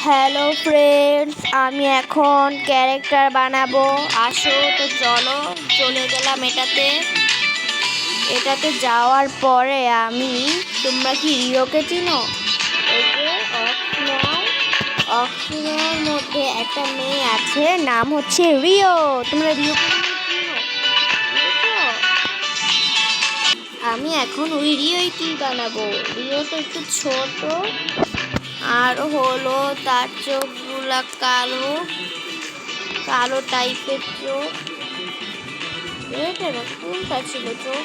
Hello friends, আমি এখন character বানাবো। আসো তো চলো, চলে গেলাম এটাতে যাওয়ার পরে তোমরা কি রিওকে চিনো? এই যে অক্সিনের মধ্যে একটা মেয়ে আছে, নাম হচ্ছে রিও। তোমরা রিওকে চিনো? আমি এখন ওই রিওই কি বানাবো। রিও তো একটু ছোট, আর হলো তার চোখগুলা কালো কালো টাইপের চোখ। এটা না, কোনটা ছিল চোখ?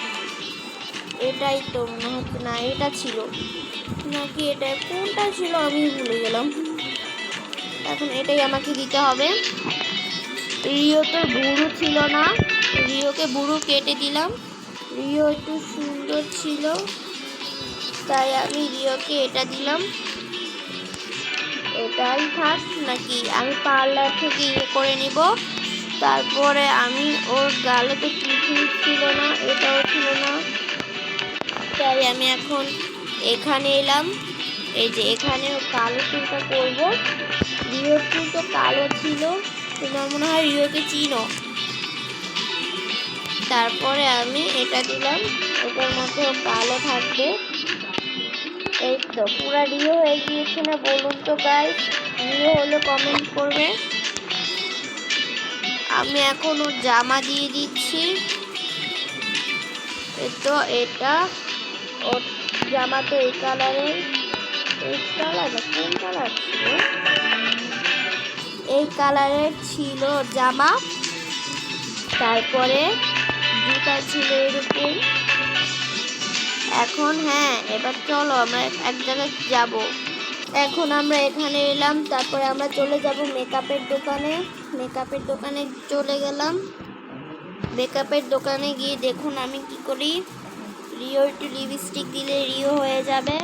এটাই তো মনে হচ্ছে, না এটা ছিল নাকি এটা, কোনটা ছিল আমি ভুলে গেলাম। এখন এটাই আমাকে দিতে হবে। রিও তো বুড়ো ছিল না, রিওকে বুড়ো কেটে দিলাম। রিও একটু সুন্দর ছিল, তাই আমি রিওকে এটা দিলাম। এটাই থাক নাকি আমি পার্লার থেকে করে নিব। তারপরে আমি ওর গালে তো কিছুই ছিল না, এটাও ছিল না, তাই আমি এখন এখানে এলাম। এই যে এখানে কালো চুলটা করবো। রিওর চুল তো কালো ছিল, তোমার মনে হয় রিওকে চিনো। তারপরে আমি এটা দিলাম, এটার মধ্যে কালো থাকবে। এই তো পুরা রিও হয়ে গিয়েছে না বলুন তো গাইস? রিও হলে কমেন্ট করবে। আমি এখন ওর জামা দিয়ে দিচ্ছি। তো এটা ওর জামা তো এই কালারের, কোন কালার ছিল? এই কালারের ছিল জামা। তারপরে জুতা ছিল এরকম। এখন হ্যাঁ, এবার চলো আমরা এক জায়গায় যাব। এখন আমরা এখানে এলাম, তারপরে আমরা চলে যাব মেকআপের দোকানে। মেকআপের দোকানে চলে গেলাম। মেকআপের দোকানে গিয়ে দেখুন আমি কি করি। রিও একটু লিপস্টিক দিলে রিও হয়ে যাবে।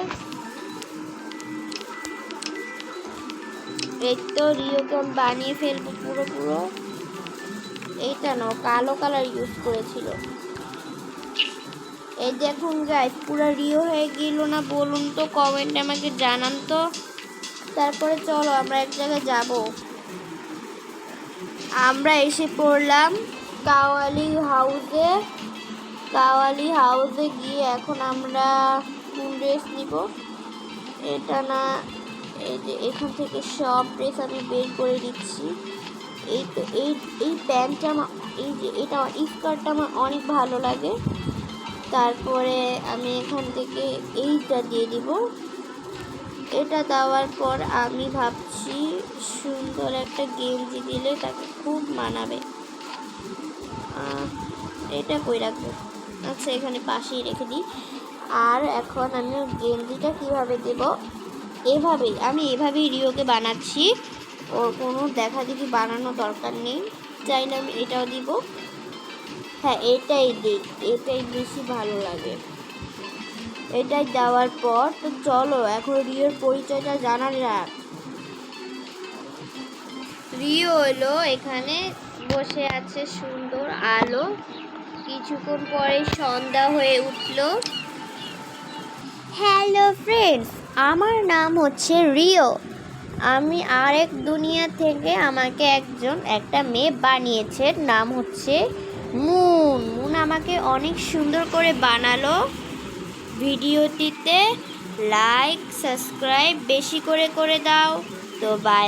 এই তো রিওকে আমি বানিয়ে ফেলবো পুরো। এইটা না, কালো কালার ইউজ করেছিল। এই দেখুন গাইস, পুরো রিও হয়ে গেল না বলুন তো? কমেন্টে আমাকে জানান তো। তারপরে চলো আমরা এক জায়গায় যাব। আমরা এসে পড়লাম কাওয়ালি হাউসে গিয়ে এখন আমরা কোন ড্রেস নিব। এটা না, এই যে এখান থেকে সব ড্রেস আমি বের করে দিচ্ছি। এই তো এই প্যান্টটা আমার, এই যে এটা স্কার্টটা আমার অনেক ভালো লাগে। তারপরে আমি এখান থেকে এইটা দিয়ে দিব। এটা দেওয়ার পর আমি ভাবছি সুন্দর একটা গেঞ্জি দিলে তাকে খুব মানাবে। এটা কই রাখবো? আচ্ছা, এখানে পাশেই রেখে দিই। আর এখন আমি গেঞ্জিটা কিভাবে দেব? আমি এভাবেই রিওকে বানাচ্ছি। ওর কোনো দেখা দেখি বানানো দরকার নেই। চাইলে আমি এটাও দিব। হ্যাঁ, এটাই দিই, এটাই বেশি ভালো লাগে। এটাই দেওয়ার পর তো চলো এখন রিওর পরিচয়টা জানা যাক। রিও হলো এখানে বসে আছে, সুন্দর আলো। কিছুক্ষণ পরে সন্ধ্যা হয়ে উঠল। হ্যালো ফ্রেন্ডস, আমার নাম হচ্ছে রিও। আমি আরেক দুনিয়া থেকে আমাকে একটা মেয়ে বানিয়েছে, নাম হচ্ছে মুন আমাকে অনেক সুন্দর করে বানালো। ভিডিওটিতে লাইক সাবস্ক্রাইব বেশি করে দাও। তো বাই।